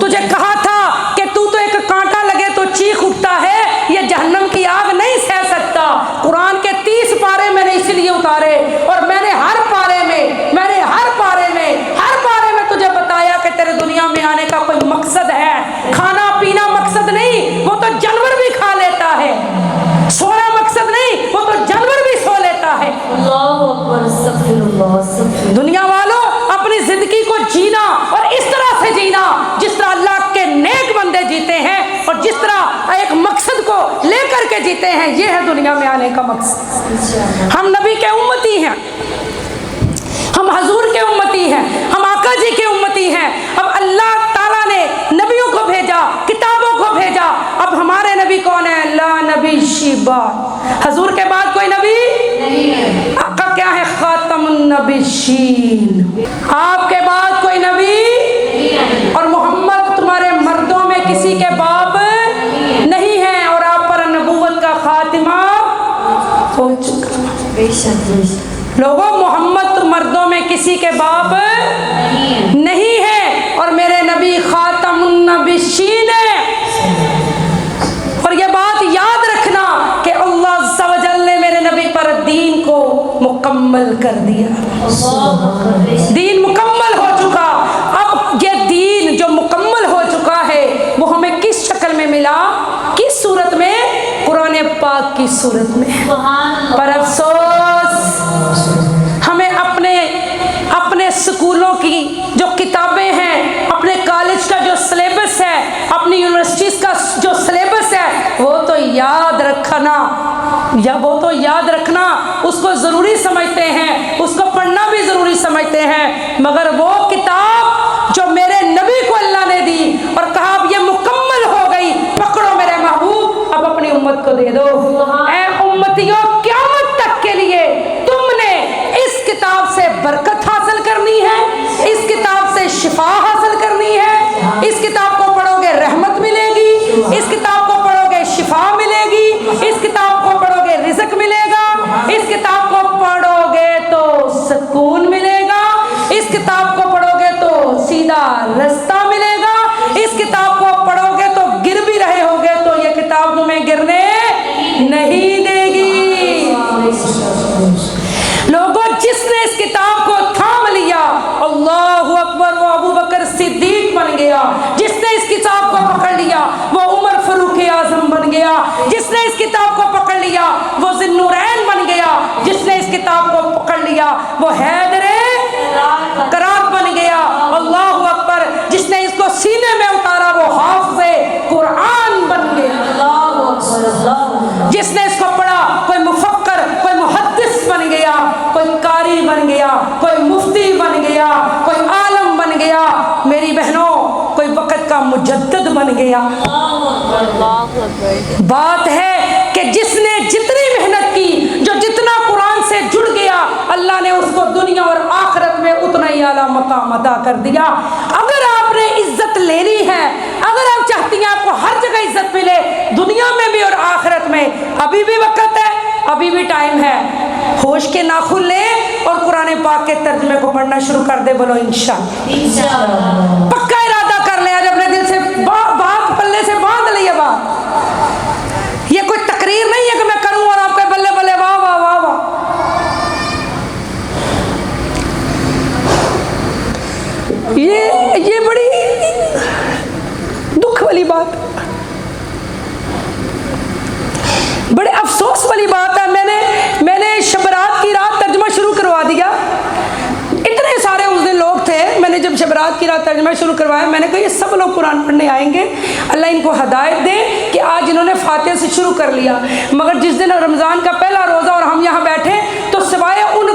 تجھے کہا تھا کہ تو ایک کانٹا لگے تو چیخ اٹھتا ہے، یہ جہنم کی آگ نہیں سہ سکتا۔ قرآن کے 30 پارے میں نے اس لیے اتارے، اور میں نے ہر پارے میں تجھے بتایا کہ تیرے دنیا میں آنے کا کوئی مقصد ہے۔ کھانا پینا مقصد نہیں، وہ تو جانور بھی کھا لیتا ہے۔ سونا مقصد نہیں، وہ تو جانور بھی سو لیتا ہے۔ اللہ اکبر، استغفر اللہ۔ دنیا والوں، اپنی زندگی کو جینا اور اس طرح سے جینا جس طرح اللہ کے نیک بندے جیتے ہیں، اور جس طرح ایک مقصد کو لے کر کے جیتے ہیں، یہ ہے دنیا میں آنے کا مقصد۔ ہم نبی کے امتی ہیں، ہم حضور کے امتی ہیں، ہم آقا جی کے امتی ہیں۔ اب اللہ تعالیٰ نے نبیوں کو بھیجا، کتابوں کو بھیجا، اب ہمارے نبی کون ہیں؟ لا نبی شیبا، حضور کے بعد کوئی نبی نہیں ہے۔ آقا کیا ہے؟ خاتم النبیین، آپ کے بعد کوئی نبی نہیں ہے، اور محمد تمہارے مردوں میں کسی کے باپ نہیں ہے، اور آپ پر نبوت کا خاتمہ ہو چکا۔ بے شک لوگوں، محمد مردوں میں کسی کے باپ نہیں ہے، اور میرے نبی خاتم النبیین ہے۔ اور یہ بات یاد رکھنا کہ اللہ عز و جل نے میرے نبی پر دین کو مکمل کر دیا۔ دین مکمل ہو چکا۔ اب یہ دین جو مکمل ہو چکا ہے وہ ہمیں کس شکل میں ملا؟ کس صورت میں؟ قرآن پاک کی صورت میں۔ پر افسوس، ہمیں اپنے سکولوں کی جو کتابیں ہیں، اپنے کالج کا جو سلیبس ہے، اپنی یونیورسٹیز کا جو سلیبس ہے، وہ تو یاد رکھنا اس کو ضروری سمجھتے ہیں، اس کو پڑھنا بھی ضروری سمجھتے ہیں، مگر وہ کتاب جو میرے نبی کو اللہ نے دی اور کہا اب یہ مکمل ہو گئی، پکڑو میرے محبوب، اب اپنی امت کو دے دو۔ اے امتیوں، قیامت تک کے لیے تم نے اس کتاب سے برکت حاصل کرنی ہے، اس کتاب سے شفا حاصل کرنی ہے۔ اس کتاب کو پڑھو گے رحمت ملے گی، اس کتاب کو پڑھو گے شفا ملے گی، اس کتاب کو پڑھو گے رزق ملے گا، اس کتاب کو پڑھو گے تو سکون ملے گا، اس کتاب کو پڑھو گے تو سیدھا رستہ ملے گا، اس کتاب کو پڑھو گے تو گر بھی رہے ہوگے تو یہ کتاب تمہیں گرنے نہیں دے گی۔ لوگوں، جس نے اس کتاب کو تھام لیا، اللہ اکبر، وہ ابو بکر صدیق بن گیا۔ جس نے اس کتاب کو پکڑ لیا وہ عمر فاروق اعظم بن گیا۔ جس نے اس کتاب کو پکڑ لیا وہ ذی النورین بن گیا۔ جس نے اس کتاب کو پکڑ لیا وہ حیدر کرار بن گیا۔ اللہ اکبر، جس نے اس کو سینے میں اتارا وہ حافظ قرآن بن گیا۔ جس نے اس کو پڑھا کوئی مفکر، کوئی محدث بن گیا، کوئی قاری بن گیا، کوئی مفتی بن گیا، کوئی عالم بن گیا۔ میری بہنوں، کوئی وقت کا مجدد بن گیا۔ بات ہے کہ جس نے جتنی محنت کی، جو جتنا قرآن سے جڑ گیا، اللہ نے اس کو دنیا اور آخرت میں اتنا ہی اعلیٰ مقام عطا کر دیا۔ اگر آپ نے عزت لینی ہے، اگر آپ چاہتی ہیں آپ کو ہر جگہ عزت ملے، دنیا میں بھی اور آخرت میں، ابھی بھی وقت ہے، ابھی بھی ٹائم ہے۔ ہوش کے ناخن لے اور قرآن پاک کے ترجمے کو پڑھنا شروع کر دے، بولو انشاءاللہ۔ پکا ارادہ کر لیں، آج اپنے دل سے بات پلے سے باندھ لیا بات۔ یہ کوئی تقریر نہیں ہے کہ میں کروں اور آپ کے بلے بلے واہ واہ واہ واہ۔ یہ بڑی دکھ والی بات، بڑے افسوس والی بات ہے۔ میں نے شب رات کی رات ترجمہ شروع کروا دیا۔ اتنے سارے اس دن لوگ تھے، میں نے جب شب رات کی رات ترجمہ شروع کروایا، میں نے کہا یہ سب لوگ قرآن پڑھنے آئیں گے، اللہ ان کو ہدایت دے کہ آج انہوں نے فاتحہ سے شروع کر لیا۔ مگر جس دن رمضان کا پہلا روزہ اور ہم یہاں بیٹھے تو سوائے ان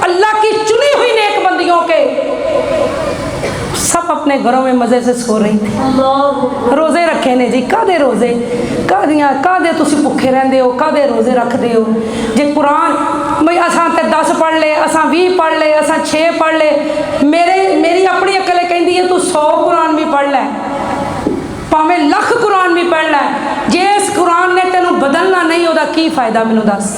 اللہ کی چنی ہوئی نیک بندیوں کے سب اپنے گھروں میں مزے سے سو رہی تھی۔ روزے رکھے نے جی، کادے روزے، کادے تسی بھوکے رہندے ہو، کادے روزے رکھ دے ہو جی۔ قرآن بھئی اساں تے 10 پڑھ لے، اساں 20 پڑھ لے، اساں 6 پڑھ لے، میری اپنی عقل کہندی ہے تو 100 قرآن بھی پڑھ لے، پاویں 1,00,000 قرآن بھی پڑھ لے، جے اس قرآن نے تینوں بدلنا نہیں ہوتا کی فائدہ؟ مینوں دس۔